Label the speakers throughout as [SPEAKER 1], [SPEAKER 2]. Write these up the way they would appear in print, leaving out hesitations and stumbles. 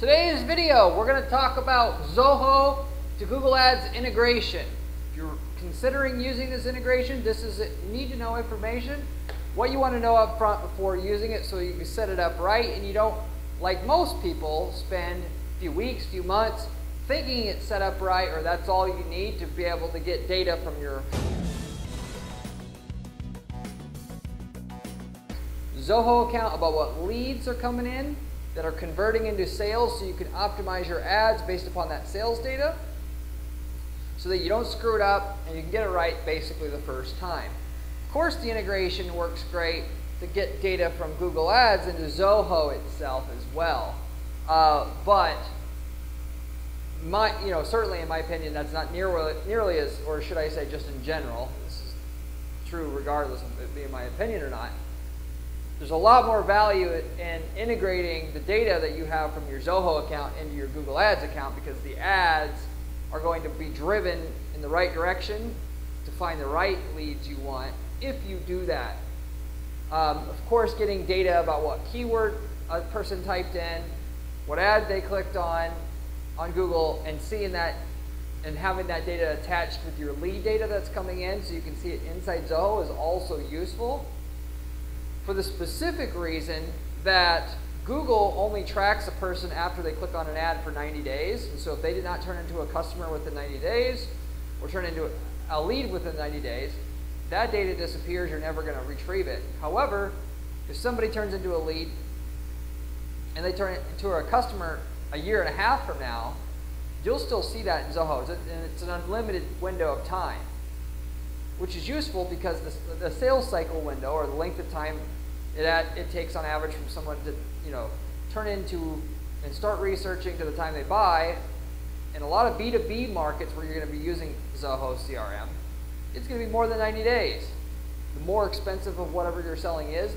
[SPEAKER 1] Today's video, we're going to talk about Zoho to Google Ads integration. If you're considering using this integration, this is need-to-know information. What you want to know up front before using it so you can set it up right and you don't, like most people, spend a few weeks, few months thinking it's set up right or that's all you need to be able to get data from your Zoho account about what leads are coming in that are converting into sales so you can optimize your ads based upon that sales data so that you don't screw it up and you can get it right basically the first time. Of course, the integration works great to get data from Google Ads into Zoho itself as well. But certainly in my opinion, that's not nearly as, or should I say just in general, this is true regardless of it being my opinion or not. There's a lot more value in integrating the data that you have from your Zoho account into your Google Ads account because the ads are going to be driven in the right direction to find the right leads you want if you do that. Of course, getting data about what keyword a person typed in, what ad they clicked on Google, and seeing that and having that data attached with your lead data that's coming in so you can see it inside Zoho is also useful. For the specific reason that Google only tracks a person after they click on an ad for 90 days. And so if they did not turn into a customer within 90 days or turn into a lead within 90 days, that data disappears. You're never going to retrieve it. However, if somebody turns into a lead and they turn it into a customer a year and a half from now, you'll still see that in Zoho. And it's an unlimited window of time, which is useful because the sales cycle window or the length of time it takes on average from someone to turn into and start researching to the time they buy. In a lot of B2B markets where you're going to be using Zoho CRM, it's going to be more than 90 days. The more expensive of whatever you're selling is,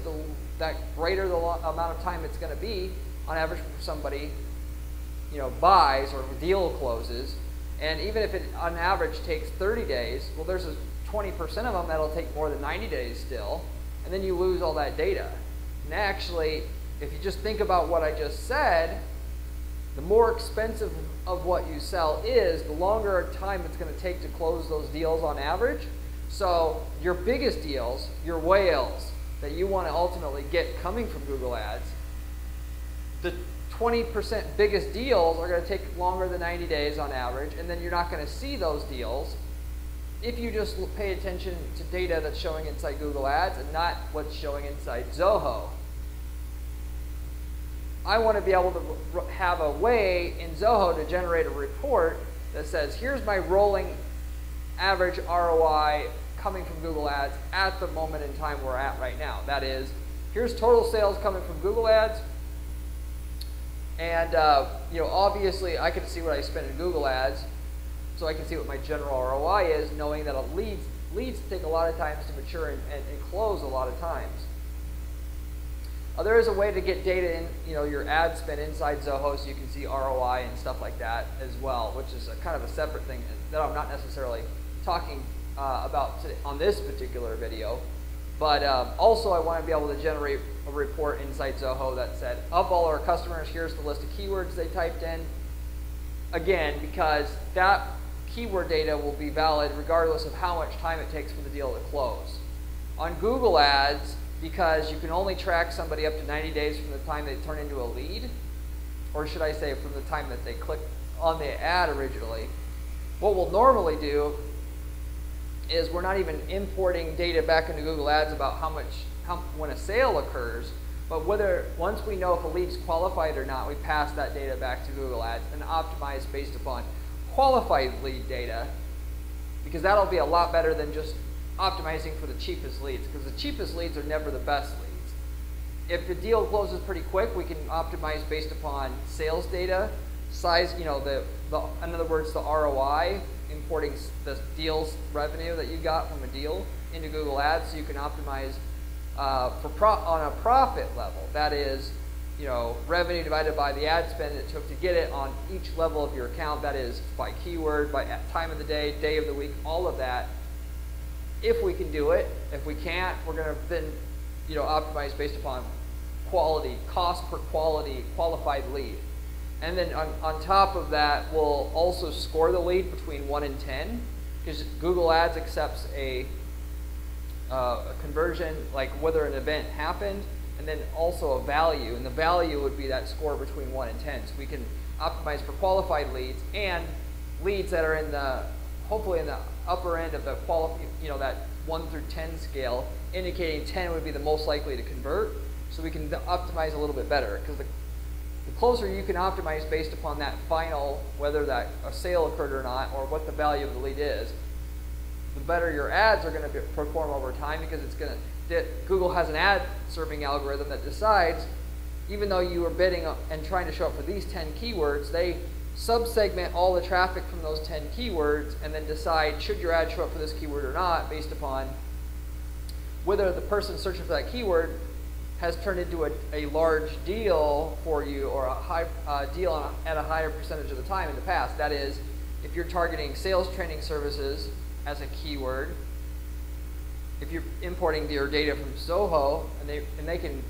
[SPEAKER 1] that greater the amount of time it's going to be on average for somebody buys or deal closes. And even if it on average takes 30 days, well, there's a 20% of them that'll take more than 90 days still, and then you lose all that data. And actually, if you just think about what I just said, the more expensive of what you sell is, the longer time it's going to take to close those deals on average. So your biggest deals, your whales that you want to ultimately get coming from Google Ads, the 20% biggest deals are going to take longer than 90 days on average, and then you're not going to see those deals if you just pay attention to data that's showing inside Google Ads and not what's showing inside Zoho. I want to be able to have a way in Zoho to generate a report that says, here's my rolling average ROI coming from Google Ads at the moment in time we're at right now. That is, here's total sales coming from Google Ads. And obviously I can see what I spend in Google Ads, so I can see what my general ROI is, knowing that leads take a lot of times to mature and close a lot of times. There is a way to get data in, your ad spend inside Zoho so you can see ROI and stuff like that as well, which is kind of a separate thing that I'm not necessarily talking about today on this particular video. But also I want to be able to generate a report inside Zoho that said, of all our customers, here's the list of keywords they typed in. Again, because that keyword data will be valid regardless of how much time it takes for the deal to close. On Google Ads, because you can only track somebody up to 90 days from the time they turn into a lead, or should I say from the time that they click on the ad originally, what we'll normally do is we're not even importing data back into Google Ads about when a sale occurs, but once we know if a lead's qualified or not, we pass that data back to Google Ads and optimize based upon qualified lead data, because that'll be a lot better than just optimizing for the cheapest leads, because the cheapest leads are never the best leads. If the deal closes pretty quick, we can optimize based upon sales data, size, in other words, the ROI, importing the deal's revenue that you got from a deal into Google Ads so you can optimize on a profit level. That is, revenue divided by the ad spend it took to get it on each level of your account. That is by keyword, by time of the day of the week, all of that. If we can do it. If we can't, we're going to then optimize based upon quality, cost per qualified lead. And then on top of that, we'll also score the lead between 1 and 10, because Google Ads accepts a conversion, like whether an event happened, and then also a value. And the value would be that score between 1 and 10. So we can optimize for qualified leads and leads that are in the, hopefully in the upper end of the that 1 through 10 scale, indicating 10 would be the most likely to convert. So we can optimize a little bit better, because the closer you can optimize based upon that final, whether that a sale occurred or not, or what the value of the lead is, the better your ads are going to perform over time, because it's going to, Google has an ad serving algorithm that decides, even though you are bidding and trying to show up for these 10 keywords, they sub-segment all the traffic from those 10 keywords and then decide should your ad show up for this keyword or not, based upon whether the person searching for that keyword has turned into a large deal for you, or a high deal at a higher percentage of the time in the past. That is, if you're targeting sales training services as a keyword, if you're importing your data from Zoho, and they can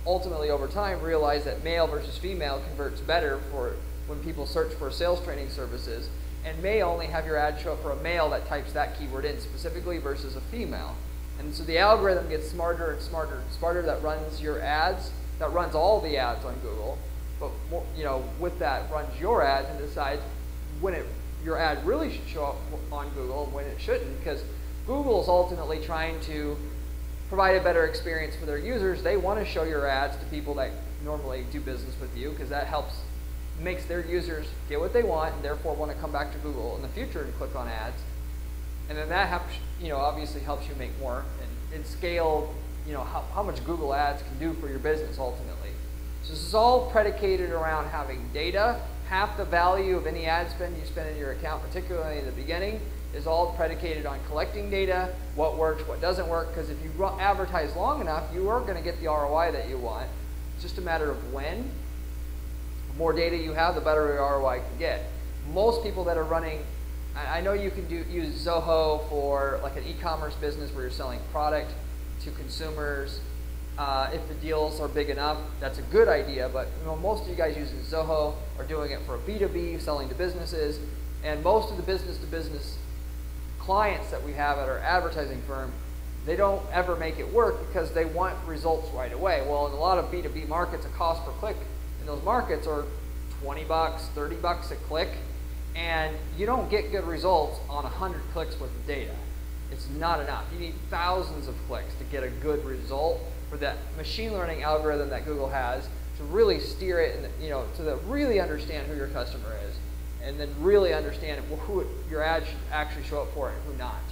[SPEAKER 1] ultimately over time realize that male versus female converts better for when people search for sales training services, and may only have your ad show up for a male that types that keyword in specifically versus a female. And so the algorithm gets smarter and smarter and smarter that runs your ads, that runs all the ads on Google, but with that runs your ads and decides when your ad really should show up on Google and when it shouldn't, because Google is ultimately trying to provide a better experience for their users. They want to show your ads to people that normally do business with you, because that makes their users get what they want and therefore want to come back to Google in the future and click on ads. And then that obviously helps you make more and scale, how much Google Ads can do for your business ultimately. So this is all predicated around having data. Half the value of any ad spend you spend in your account, particularly in the beginning, is all predicated on collecting data, what works, what doesn't work, because if you advertise long enough, you are going to get the ROI that you want. It's just a matter of when. The more data you have, the better your ROI can get. Most people that are running, I know you can use Zoho for like an e-commerce business where you're selling product to consumers. If the deals are big enough, that's a good idea, but most of you guys using Zoho are doing it for B2B, selling to businesses, and most of the business-to-business clients that we have at our advertising firm, they don't ever make it work because they want results right away. Well, in a lot of B2B markets, a cost per click in those markets are $20, $30 a click, and you don't get good results on 100 clicks worth of data. It's not enough. You need thousands of clicks to get a good result for that machine learning algorithm that Google has to really steer it, and to really understand who your customer is, and then really understand who your ad should actually show up for and who not.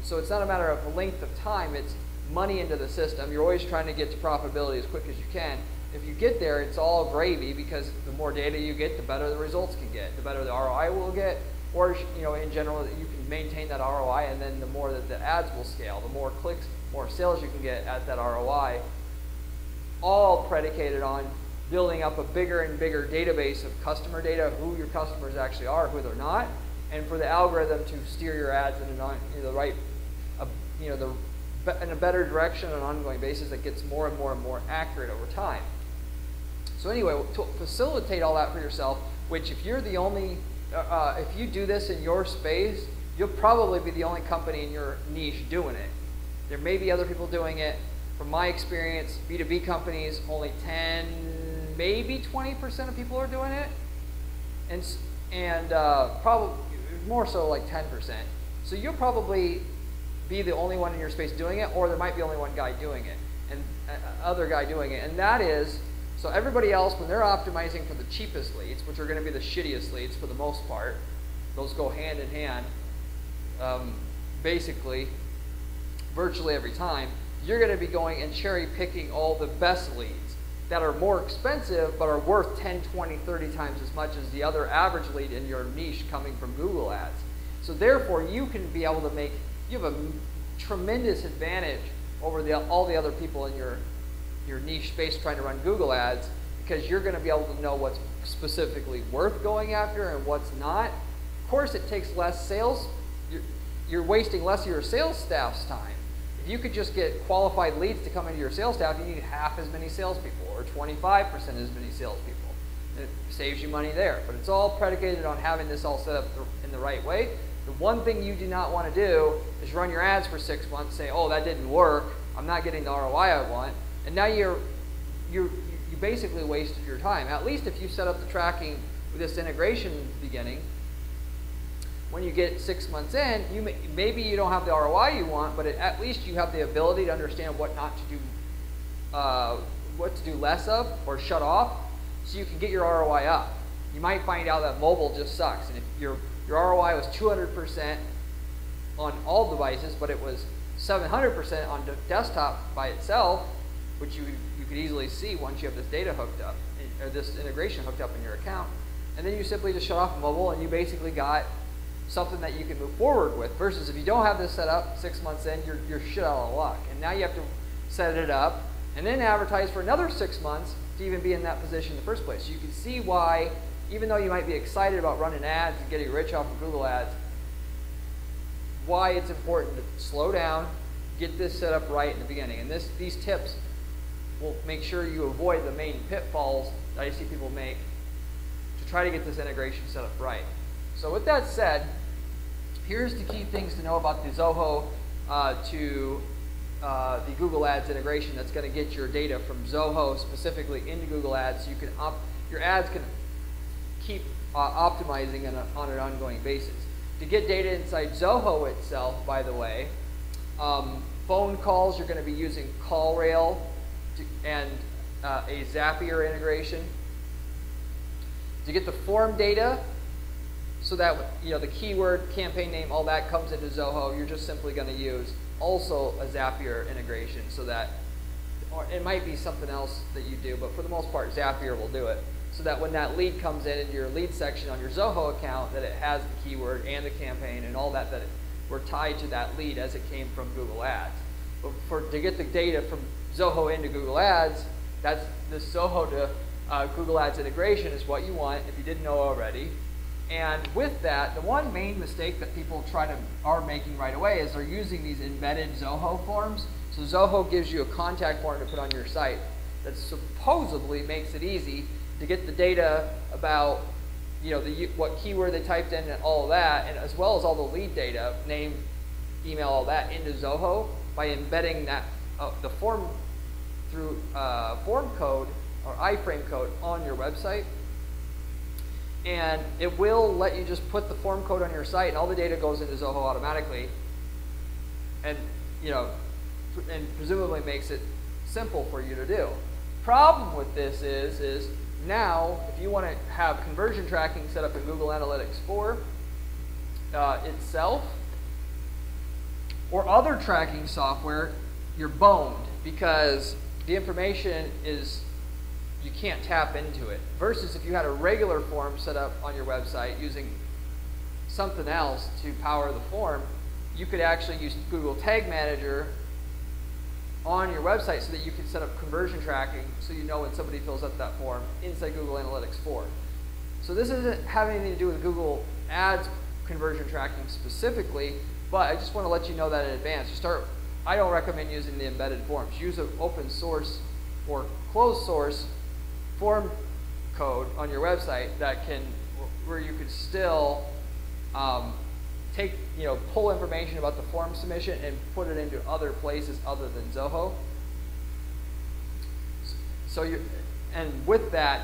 [SPEAKER 1] So it's not a matter of the length of time, it's money into the system. You're always trying to get to profitability as quick as you can. If you get there, it's all gravy, because the more data you get, the better the results can get, the better the ROI will get, or in general, you can maintain that ROI, and then the more that the ads will scale, the more clicks, more sales you can get at that ROI, all predicated on building up a bigger and bigger database of customer data, who your customers actually are, who they're not, and for the algorithm to steer your ads in the right, in a better direction on an ongoing basis that gets more and more and more accurate over time. So anyway, to facilitate all that for yourself, which if you're the only, if you do this in your space, you'll probably be the only company in your niche doing it. There may be other people doing it. From my experience, B2B companies, only 10, maybe 20% of people are doing it, and probably more so like 10%. So you'll probably be the only one in your space doing it, or there might be only one guy doing it, and other guy doing it, and that is, so everybody else, when they're optimizing for the cheapest leads, which are going to be the shittiest leads for the most part, those go hand in hand, basically, virtually every time, you're going to be going and cherry picking all the best leads that are more expensive but are worth 10, 20, 30 times as much as the other average lead in your niche coming from Google Ads. So therefore, you can be able to you have a tremendous advantage over all the other people in your niche space trying to run Google Ads, because you're going to be able to know what's specifically worth going after and what's not. Of course, it takes less sales. You're wasting less of your sales staff's time. If you could just get qualified leads to come into your sales staff, you need half as many salespeople or 25% as many salespeople. and it saves you money there. But it's all predicated on having this all set up in the right way. The one thing you do not want to do is run your ads for 6 months, say, oh, that didn't work, I'm not getting the ROI I want, and now you basically wasted your time. At least if you set up the tracking with this integration in the beginning, when you get 6 months in, maybe you don't have the ROI you want, but at least you have the ability to understand what not to do, what to do less of or shut off, so you can get your ROI up. You might find out that mobile just sucks, and if your ROI was 200% on all devices, but it was 700% on desktop by itself, which you could easily see once you have this data hooked up, or this integration hooked up in your account, and then you simply just shut off mobile, and you basically got something that you can move forward with. Versus if you don't have this set up 6 months in, you're shit out of luck, and now you have to set it up and then advertise for another 6 months to even be in that position in the first place. So you can see why, even though you might be excited about running ads and getting rich off of Google Ads, why it's important to slow down, get this set up right in the beginning. And these tips will make sure you avoid the main pitfalls that I see people make to try to get this integration set up right. So with that said, here's the key things to know about the Zoho to the Google Ads integration that's going to get your data from Zoho specifically into Google Ads, so you can your ads can keep optimizing on an ongoing basis. To get data inside Zoho itself, by the way, phone calls, you're going to be using CallRail and a Zapier integration. To get the form data, so that the keyword, campaign name, all that comes into Zoho, you're just simply going to use also a Zapier integration, so that, or it might be something else that you do, but for the most part Zapier will do it, so that when that lead comes in your lead section on your Zoho account, that it has the keyword and the campaign and all that were tied to that lead as it came from Google Ads. But to get the data from Zoho into Google Ads, that's the Zoho to Google Ads integration is what you want, if you didn't know already. And with that, the one main mistake that people are making right away is they're using these embedded Zoho forms. So Zoho gives you a contact form to put on your site that supposedly makes it easy to get the data about what keyword they typed in and all of that, and as well as all the lead data, name, email, all that, into Zoho by embedding that the form through form code or iframe code on your website. And it will let you just put the form code on your site, and all the data goes into Zoho automatically, and and presumably makes it simple for you to do. Problem with this is now if you want to have conversion tracking set up in Google Analytics 4 itself, or other tracking software, you're boned, because the information is, you can't tap into it. Versus if you had a regular form set up on your website using something else to power the form, you could actually use Google Tag Manager on your website so that you can set up conversion tracking, so you know when somebody fills out that form inside Google Analytics 4. So this doesn't have anything to do with Google Ads conversion tracking specifically, but I just want to let you know that in advance. I don't recommend using the embedded forms. Use an open source or closed source form code on your website where you could still pull information about the form submission and put it into other places other than Zoho. So and with that,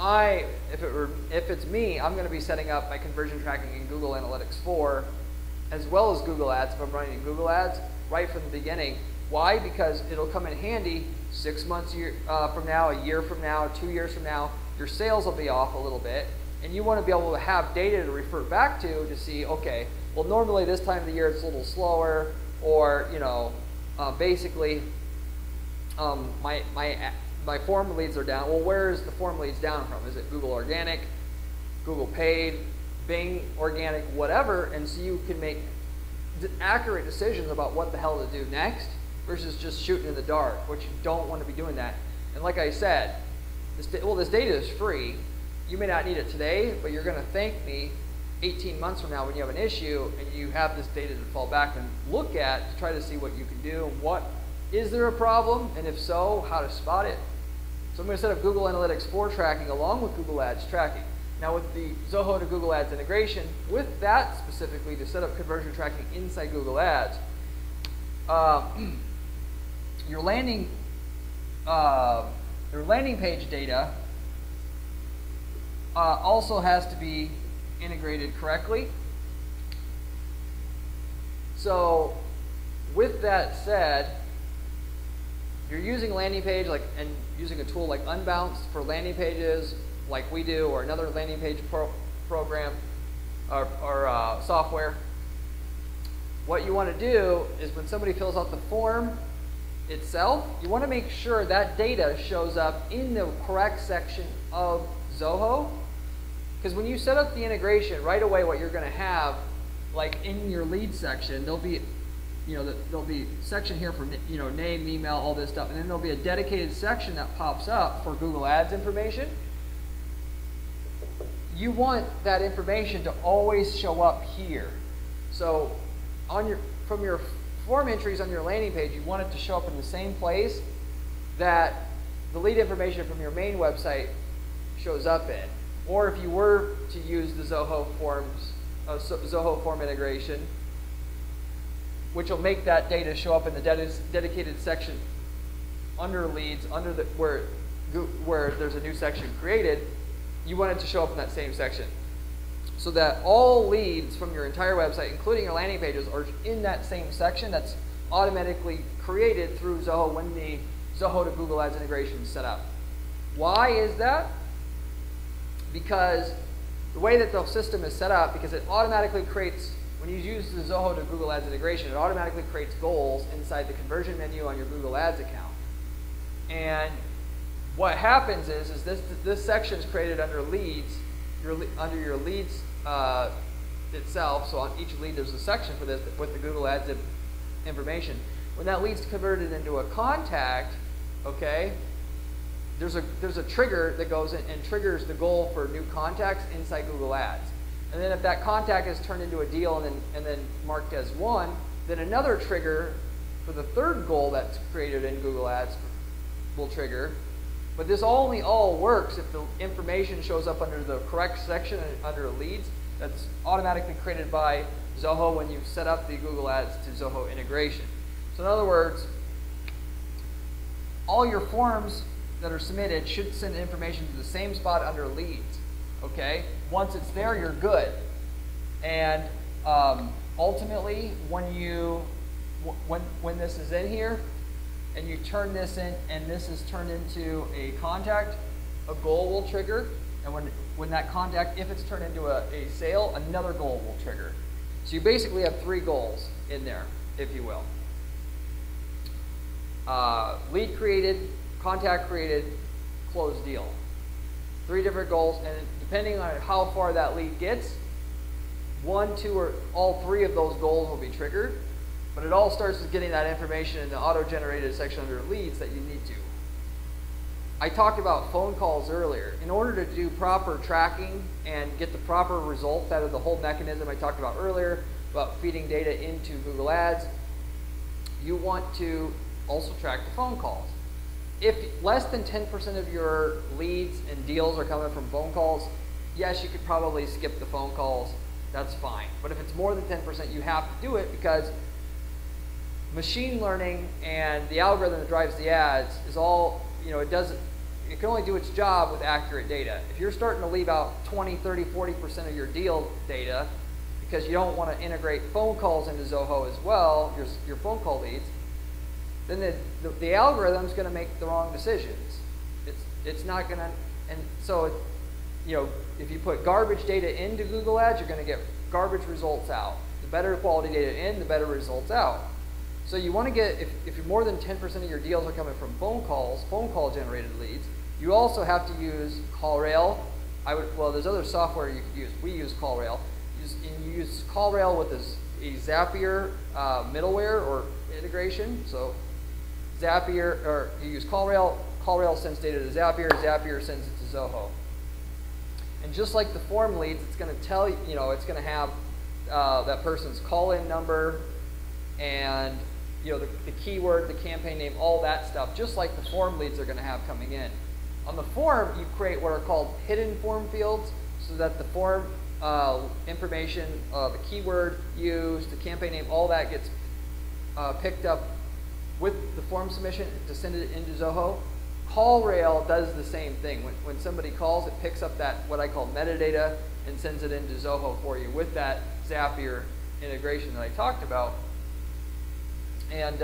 [SPEAKER 1] if it's me, I'm going to be setting up my conversion tracking in Google Analytics 4 as well as Google Ads if I'm running Google Ads right from the beginning. Why? Because it'll come in handy 6 months from now, a year from now, 2 years from now. Your sales will be off a little bit, and you want to be able to have data to refer back to see, okay, well normally this time of the year it's a little slower, or basically my form leads are down. Well, where is the form leads down from? Is it Google Organic, Google Paid, Bing Organic, whatever? And so you can make accurate decisions about what the hell to do next, versus just shooting in the dark, which you don't want to be doing that. And like I said, this data is free. You may not need it today, but you're going to thank me 18 months from now when you have an issue and you have this data to fall back and look at to try to see what you can do, and is there a problem, and if so, how to spot it. So I'm going to set up Google Analytics for tracking along with Google Ads tracking. Now with the Zoho to Google Ads integration, with that specifically to set up conversion tracking inside Google Ads, your landing page data also has to be integrated correctly. So with that said, you're using landing page and using a tool like Unbounce for landing pages like we do, or another landing page program or software. What you want to do is when somebody fills out the form itself, you want to make sure that data shows up in the correct section of Zoho. Because when you set up the integration, right away what you're going to have, like in your lead section, there'll be there'll be section here for name, email, all this stuff, and then there'll be a dedicated section that pops up for Google Ads information. You want that information to always show up here. So from your form entries on your landing page, you want it to show up in the same place that the lead information from your main website shows up in. Or if you were to use the Zoho form integration, which will make that data show up in the dedicated section under leads, where there's a new section created, you want it to show up in that same section. So that all leads from your entire website, including your landing pages, are in that same section that's automatically created through Zoho when the Zoho to Google Ads integration is set up. Why is that? Because the way that the system is set up, because it automatically creates, when you use the Zoho to Google Ads integration, it automatically creates goals inside the conversion menu on your Google Ads account. And what happens is this section is created under leads, under your leads itself. So on each lead there's a section for this with the Google Ads information. When that lead's converted into a contact, okay, there's a trigger that goes in and triggers the goal for new contacts inside Google Ads. And then if that contact is turned into a deal and then marked as one, then another trigger for the third goal that's created in Google Ads will trigger. But this only all works if the information shows up under the correct section under leads that's automatically created by Zoho when you set up the Google Ads to Zoho integration. So in other words, all your forms that are submitted should send information to the same spot under leads. Okay? Once it's there, you're good. And ultimately, when this is in here, and you turn this in, and this is turned into a contact, a goal will trigger. And when that contact, if it's turned into a sale, another goal will trigger. So you basically have 3 goals in there, if you will. Lead created, contact created, closed deal. 3 different goals, and depending on how far that lead gets, 1, 2, or all 3 of those goals will be triggered. But it all starts with getting that information in the auto-generated section under leads that you need to. I talked about phone calls earlier. In order to do proper tracking and get the proper results out of the whole mechanism I talked about earlier about feeding data into Google Ads, you want to also track the phone calls. If less than 10% of your leads and deals are coming from phone calls, yes, you could probably skip the phone calls. That's fine. But if it's more than 10%, you have to do it, because machine learning and the algorithm that drives the ads is all, it can only do its job with accurate data. If you're starting to leave out 20, 30, 40% of your deal data because you don't want to integrate phone calls into Zoho as well, your phone call leads, then the algorithm's going to make the wrong decisions. It's not going to, and so, if you put garbage data into Google Ads, you're going to get garbage results out. The better quality data in, the better results out. So you want to get, if you're more than 10% of your deals are coming from phone call generated leads, you also have to use CallRail. Well, there's other software you can use. We use CallRail. You use CallRail with a Zapier middleware or integration. So Zapier, or you use CallRail. CallRail sends data to Zapier. Zapier sends it to Zoho. And just like the form leads, it's going to tell you, it's going to have that person's call-in number and the keyword, the campaign name, all that stuff, just like the form leads are going to have coming in. On the form, you create what are called hidden form fields, so that the form information, the keyword used, the campaign name, all that gets picked up with the form submission to send it into Zoho. CallRail does the same thing. When somebody calls, it picks up that, what I call metadata, and sends it into Zoho for you with that Zapier integration that I talked about. And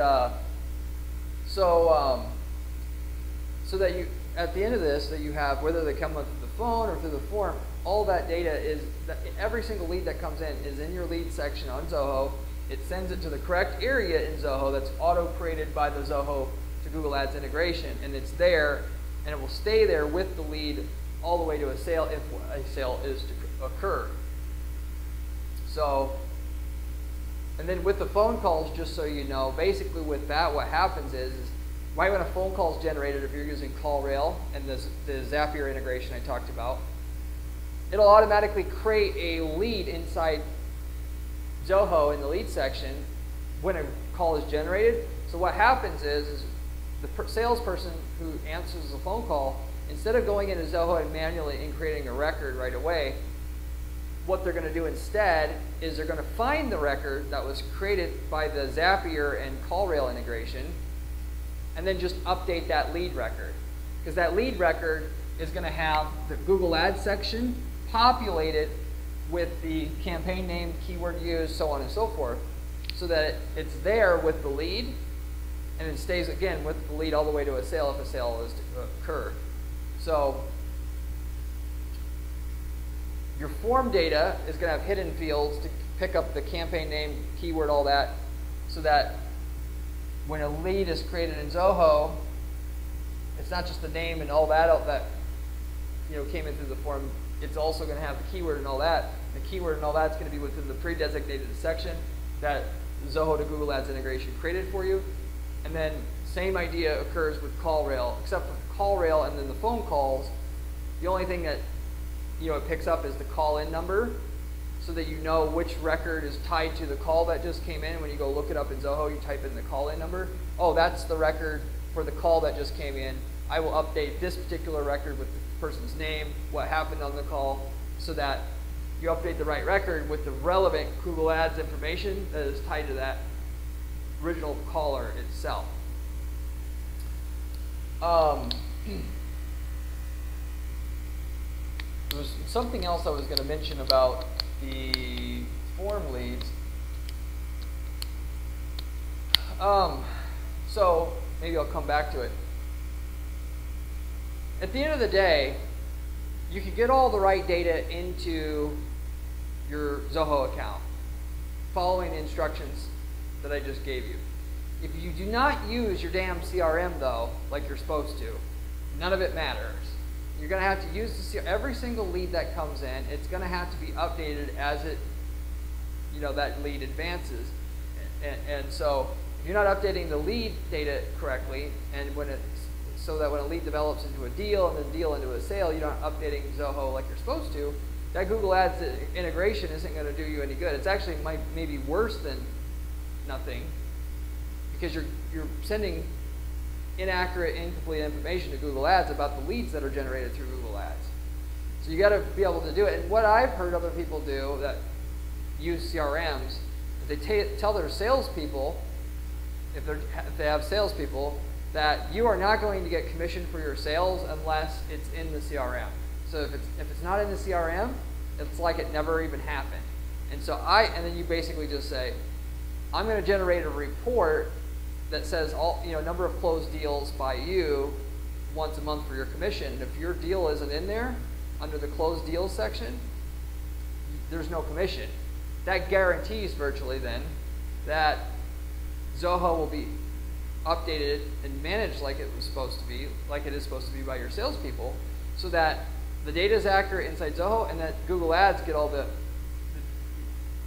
[SPEAKER 1] so that you, at the end of this, that you have, whether they come up through the phone or through the form, all that data is, every single lead that comes in is in your lead section on Zoho. It sends it to the correct area in Zoho that's auto-created by the Zoho to Google Ads integration, and it's there, and it will stay there with the lead all the way to a sale if a sale is to occur. So, and then with the phone calls, just so you know, basically with that, what happens is right when a phone call is generated, if you're using CallRail and the Zapier integration I talked about, it'll automatically create a lead inside Zoho in the lead section when a call is generated. So what happens is the salesperson who answers the phone call, instead of going into Zoho and manually creating a record right away, what they're going to do instead is they're going to find the record that was created by the Zapier and CallRail integration, and then just update that lead record. Because that lead record is going to have the Google Ads section populated with the campaign name, keyword used, so on and so forth, so that it's there with the lead, and it stays again with the lead all the way to a sale if a sale is to occur. So your form data is going to have hidden fields to pick up the campaign name, keyword, all that, so that when a lead is created in Zoho, it's not just the name and all that came in through the form. It's also going to have the keyword and all that. The keyword and all that's going to be within the pre-designated section that Zoho to Google Ads integration created for you. And then same idea occurs with CallRail, except for CallRail and then the phone calls. The only thing that it picks up is the call-in number, so that you know which record is tied to the call that just came in. When you go look it up in Zoho, you type in the call-in number. Oh, that's the record for the call that just came in. I will update this particular record with the person's name, what happened on the call, so that you update the right record with the relevant Google Ads information that is tied to that original caller itself. There was something else I was going to mention about the form leads. So maybe I'll come back to it. At the end of the day, you can get all the right data into your Zoho account following the instructions that I just gave you. If you do not use your damn CRM though, like you're supposed to, none of it matters. You're going to have to use every single lead that comes in. It's going to have to be updated as it, that lead advances. And so if you're not updating the lead data correctly, and so that when a lead develops into a deal and then deal into a sale, you're not updating Zoho like you're supposed to, that Google Ads integration isn't going to do you any good. It's actually maybe worse than nothing, because you're sending inaccurate, incomplete information to Google Ads about the leads that are generated through Google Ads. So you got to be able to do it. And what I've heard other people do that use CRMs is they tell their salespeople, if they have salespeople, that you are not going to get commission for your sales unless it's in the CRM. So if it's not in the CRM, it's like it never even happened. And so and then you basically just say, I'm going to generate a report that says all number of closed deals by you once a month for your commission. And if your deal isn't in there under the closed deals section, there's no commission. That guarantees virtually then that Zoho will be updated and managed like it was supposed to be, like it is supposed to be by your salespeople, so that the data is accurate inside Zoho, and that Google Ads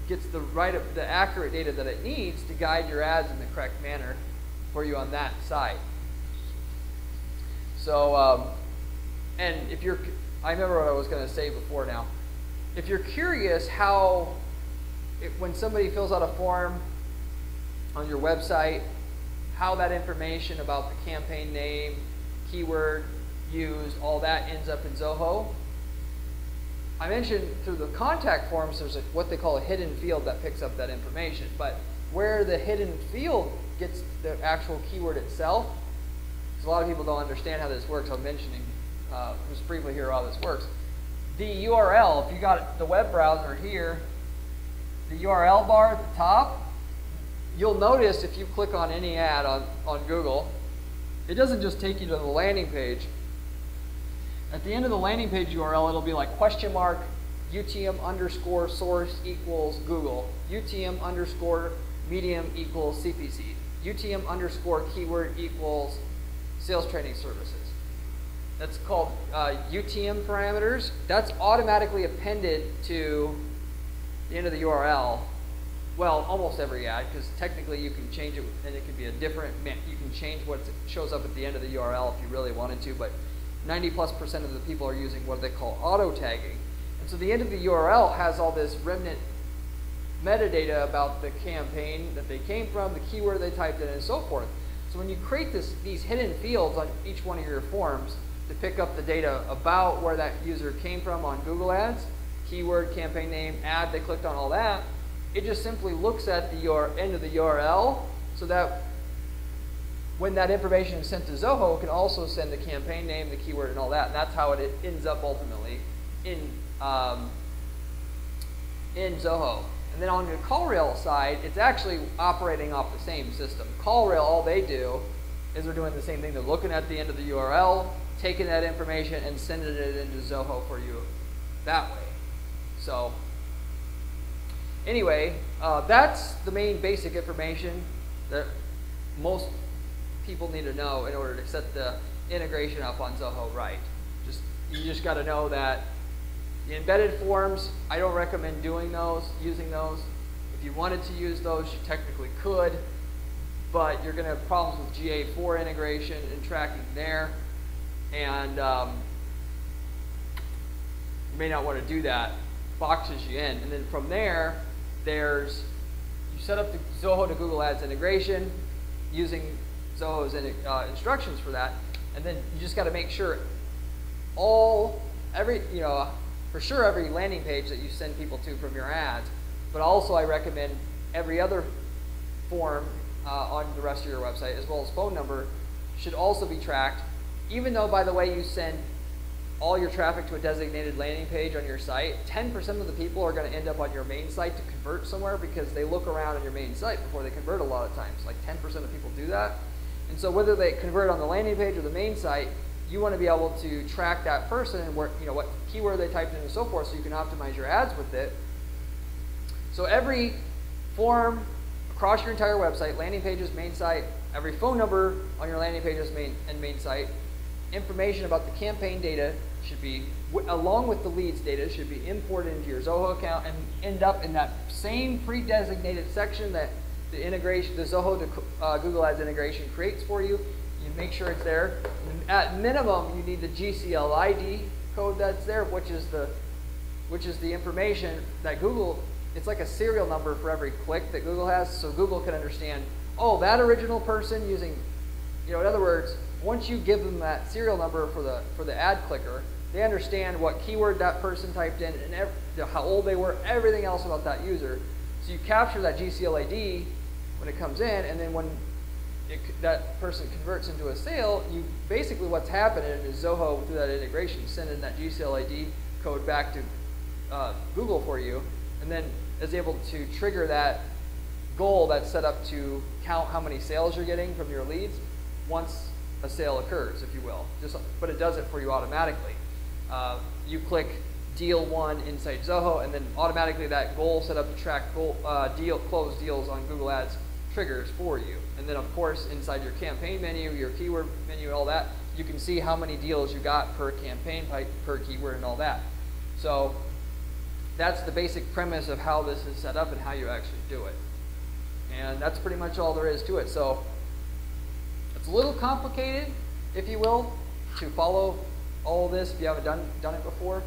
[SPEAKER 1] gets the accurate data that it needs to guide your ads in the correct manner for you on that side. So, and I remember what I was going to say before now. If you're curious when somebody fills out a form on your website, how that information about the campaign name, keyword used, all that ends up in Zoho. I mentioned through the contact forms, there's what they call a hidden field that picks up that information. But where the hidden field gets the actual keyword itself, because a lot of people don't understand how this works. I'm mentioning just briefly here how this works. The URL, if you got the web browser here, the URL bar at the top, you'll notice if you click on any ad on Google, it doesn't just take you to the landing page. At the end of the landing page URL, it'll be like question mark UTM underscore source equals Google, UTM underscore medium equals CPC, UTM underscore keyword equals sales training services. That's called UTM parameters. That's automatically appended to the end of the URL. Well, almost every ad, because technically you can change it, and it can be a different, you can change what shows up at the end of the URL if you really wanted to, but 90+% of the people are using what they call auto tagging. And so the end of the URL has all this remnant metadata about the campaign that they came from, the keyword they typed in, and so forth. So when you create these hidden fields on each one of your forms to pick up the data about where that user came from on Google Ads, keyword, campaign name, ad they clicked on, all that, it just simply looks at the end of the URL so that when that information is sent to Zoho, it can also send the campaign name, the keyword, and all that. And that's how it ends up ultimately in Zoho. And then on the CallRail side, it's actually operating off the same system. CallRail, all they do is they're doing the same thing. They're looking at the end of the URL, taking that information, and sending it into Zoho for you that way. So anyway, that's the main basic information that most people need to know in order to set the integration up on Zoho right. You just got to know that the embedded forms, I don't recommend doing those, using those. If you wanted to use those, you technically could, but you're going to have problems with GA4 integration and tracking there, and you may not want to do that. Boxes you in, and then from there, you set up the Zoho to Google Ads integration using Zoho's instructions for that, and then you just got to make sure for sure every landing page that you send people to from your ads, but also I recommend every other form on the rest of your website, as well as phone number, should also be tracked, even though, by the way, you send all your traffic to a designated landing page on your site, 10% of the people are going to end up on your main site to convert somewhere because they look around on your main site before they convert a lot of times. Like 10% of people do that. And so whether they convert on the landing page or the main site, you want to be able to track that person and what keyword they typed in and so forth, so you can optimize your ads with it. So every form across your entire website, landing pages, main site, every phone number on your landing pages main site, information about the campaign data should be, along with the leads data, should be imported into your Zoho account and end up in that same pre-designated section that the Zoho to Google Ads integration creates for you. You make sure it's there. And at minimum, you need the GCL ID code that's there, which is the information that Google, it's like a serial number for every click that Google has, so Google can understand, oh, that original person using, in other words, once you give them that serial number for the ad clicker, they understand what keyword that person typed in and how old they were, everything else about that user. So you capture that GCL ID when it comes in, and then when that person converts into a sale, basically what's happening is Zoho, through that integration, sending that GCL ID code back to Google for you, and then is able to trigger that goal that's set up to count how many sales you're getting from your leads once a sale occurs, if you will. But it does it for you automatically. You click deal 1 inside Zoho, and then automatically that goal set up to track closed deals on Google Ads triggers for you. And then of course inside your campaign menu, your keyword menu, all that, you can see how many deals you got per campaign type, per keyword, and all that. So that's the basic premise of how this is set up and how you actually do it. And that's pretty much all there is to it. So it's a little complicated, if you will, to follow all this if you haven't done it before,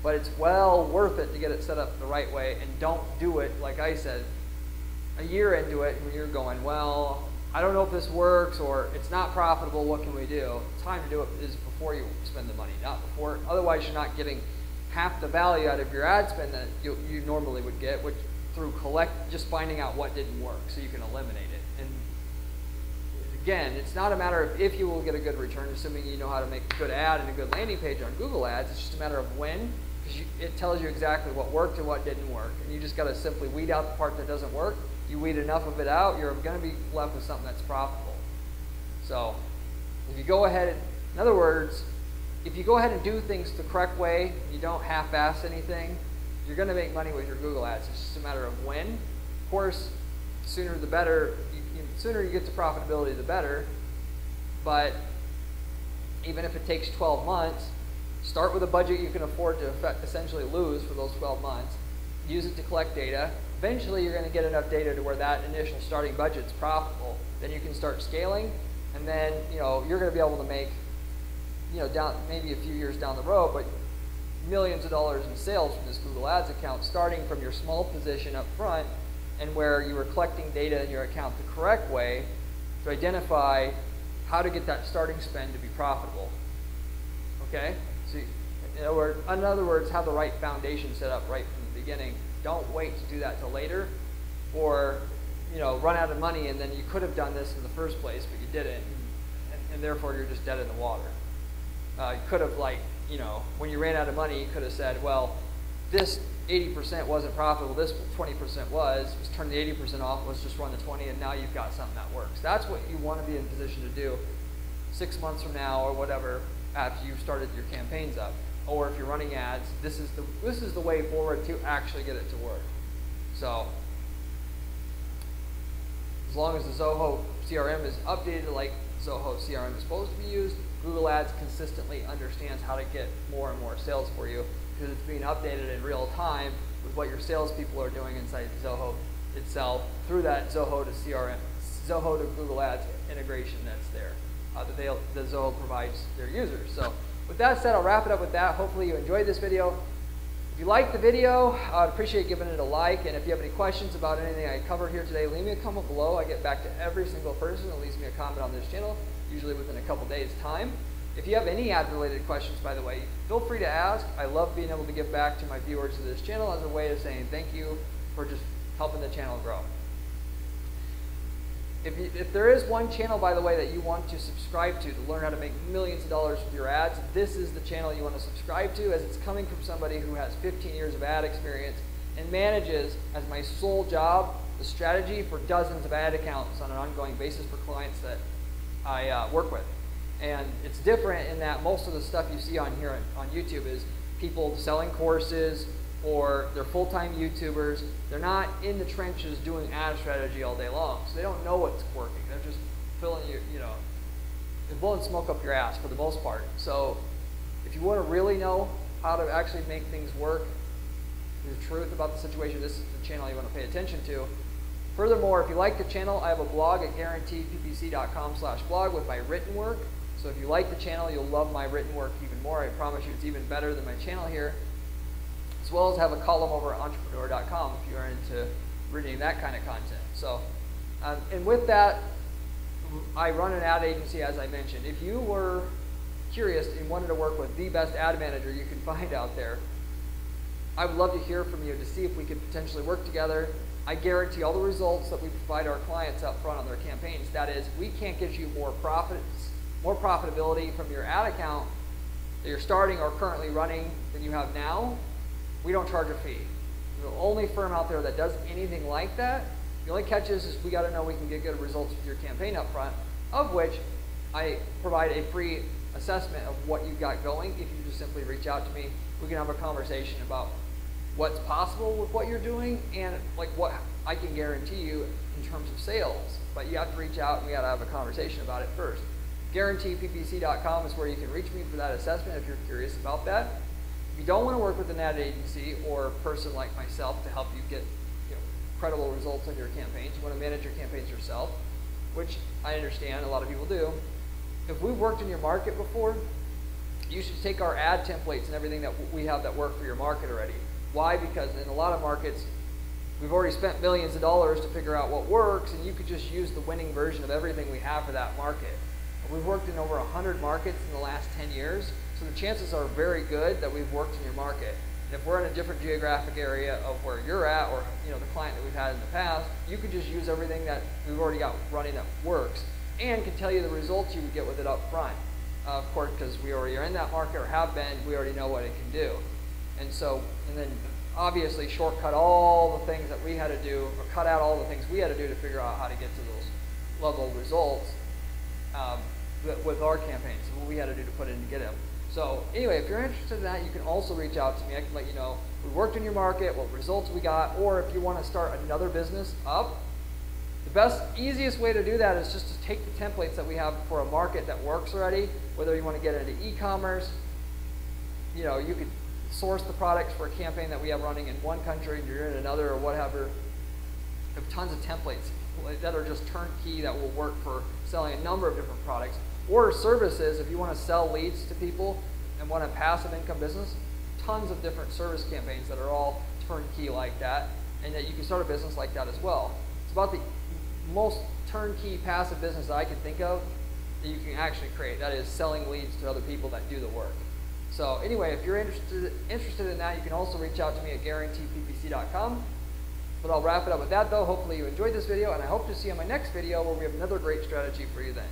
[SPEAKER 1] but it's well worth it to get it set up the right way, and don't do it, like I said, a year into it when you're going, well, I don't know if this works, or it's not profitable, what can we do? The time to do it is before you spend the money, not before. Otherwise, you're not getting half the value out of your ad spend that you normally would get, which through just finding out what didn't work so you can eliminate it. And again, it's not a matter of if you will get a good return, assuming you know how to make a good ad and a good landing page on Google Ads. It's just a matter of when, because it tells you exactly what worked and what didn't work. And you just got to simply weed out the part that doesn't work. You weed enough of it out, you're going to be left with something that's profitable. So if you go ahead, in other words, if you go ahead and do things the correct way, you don't half-ass anything, you're going to make money with your Google Ads. It's just a matter of when. Of course, sooner the better. The sooner you get to profitability, the better. But even if it takes 12 months, start with a budget you can afford to essentially lose for those 12 months. Use it to collect data. Eventually, you're going to get enough data to where that initial starting budget's profitable. Then you can start scaling, and then you're going to be able to make down maybe a few years down the road, but millions of dollars in sales from this Google Ads account, starting from your small position up front, and where you were collecting data in your account the correct way to identify how to get that starting spend to be profitable. Okay? So in other words, have the right foundation set up right from the beginning. Don't wait to do that till later, or run out of money and then you could have done this in the first place, but you didn't, and therefore you're just dead in the water. You could have, when you ran out of money, you could have said, well, this 80% wasn't profitable, this 20% was. Let's turn the 80% off, let's just run the 20, and now you've got something that works. That's what you want to be in position to do 6 months from now or whatever after you've started your campaigns up. Or if you're running ads, this is the way forward to actually get it to work. So as long as the Zoho CRM is updated like Zoho CRM is supposed to be used, Google Ads consistently understands how to get more and more sales for you, because it's being updated in real time with what your salespeople are doing inside Zoho itself through that Zoho to Google Ads integration that's there, that Zoho provides their users. So with that said, I'll wrap it up with that. Hopefully you enjoyed this video. If you liked the video, I'd appreciate giving it a like, and if you have any questions about anything I covered here today, leave me a comment below. I get back to every single person that leaves me a comment on this channel, usually within a couple days' time. If you have any ad-related questions, by the way, feel free to ask. I love being able to give back to my viewers of this channel as a way of saying thank you for just helping the channel grow. If there is one channel, by the way, that you want to subscribe to learn how to make millions of dollars with your ads, this is the channel you want to subscribe to, as it's coming from somebody who has 15 years of ad experience and manages, as my sole job, the strategy for dozens of ad accounts on an ongoing basis for clients that I work with. And it's different in that most of the stuff you see on here on YouTube is people selling courses, or they're full-time YouTubers. They're not in the trenches doing ad strategy all day long, so they don't know what's working. They're just filling they're blowing smoke up your ass for the most part. So if you want to really know how to actually make things work, the truth about the situation, this is the channel you want to pay attention to. Furthermore, if you like the channel, I have a blog at guaranteedppc.com/blog with my written work. So if you like the channel, you'll love my written work even more. I promise you it's even better than my channel here. As well as have a column over at entrepreneur.com if you're into reading that kind of content. So, and with that, I run an ad agency, as I mentioned. If you were curious and wanted to work with the best ad manager you can find out there, I would love to hear from you to see if we could potentially work together. I guarantee all the results that we provide our clients up front on their campaigns. That is, we can't get you more profitability from your ad account that you're starting or currently running than you have now. We don't charge a fee. We're the only firm out there that does anything like that. The only catch is we got to know we can get good results with your campaign up front, of which I provide a free assessment of what you've got going. If you just simply reach out to me, we can have a conversation about what's possible with what you're doing and like what I can guarantee you in terms of sales. But you have to reach out and we got to have a conversation about it first. GuaranteePPC.com is where you can reach me for that assessment if you're curious about that. If you don't want to work with an ad agency or a person like myself to help you get credible results on your campaigns, you want to manage your campaigns yourself, which I understand a lot of people do. If we've worked in your market before, you should take our ad templates and everything that we have that work for your market already. Why? Because in a lot of markets, we've already spent millions of dollars to figure out what works, and you could just use the winning version of everything we have for that market. We've worked in over 100 markets in the last 10 years, so the chances are very good that we've worked in your market. And if we're in a different geographic area of where you're at, or the client that we've had in the past, you could just use everything that we've already got running that works, and can tell you the results you would get with it up front. Of course, because we already are in that market or have been, we already know what it can do. And then obviously shortcut all the things that we had to do, or cut out all the things we had to do to figure out how to get to those level of results with our campaigns, what we had to do to put in to get them. So anyway, if you're interested in that, you can also reach out to me. I can let you know we worked in your market, what results we got, or if you want to start another business up, the best, easiest way to do that is just to take the templates that we have for a market that works already, whether you want to get into e-commerce, you could source the products for a campaign that we have running in one country and you're in another or whatever. We have tons of templates that are just turnkey that will work for selling a number of different products. Or services, if you want to sell leads to people and want a passive income business, tons of different service campaigns that are all turnkey like that, and that you can start a business like that as well. It's about the most turnkey passive business that I can think of that you can actually create. That is selling leads to other people that do the work. So anyway, if you're interested in that, you can also reach out to me at guaranteeppc.com. But I'll wrap it up with that though. Hopefully you enjoyed this video, and I hope to see you in my next video where we have another great strategy for you then.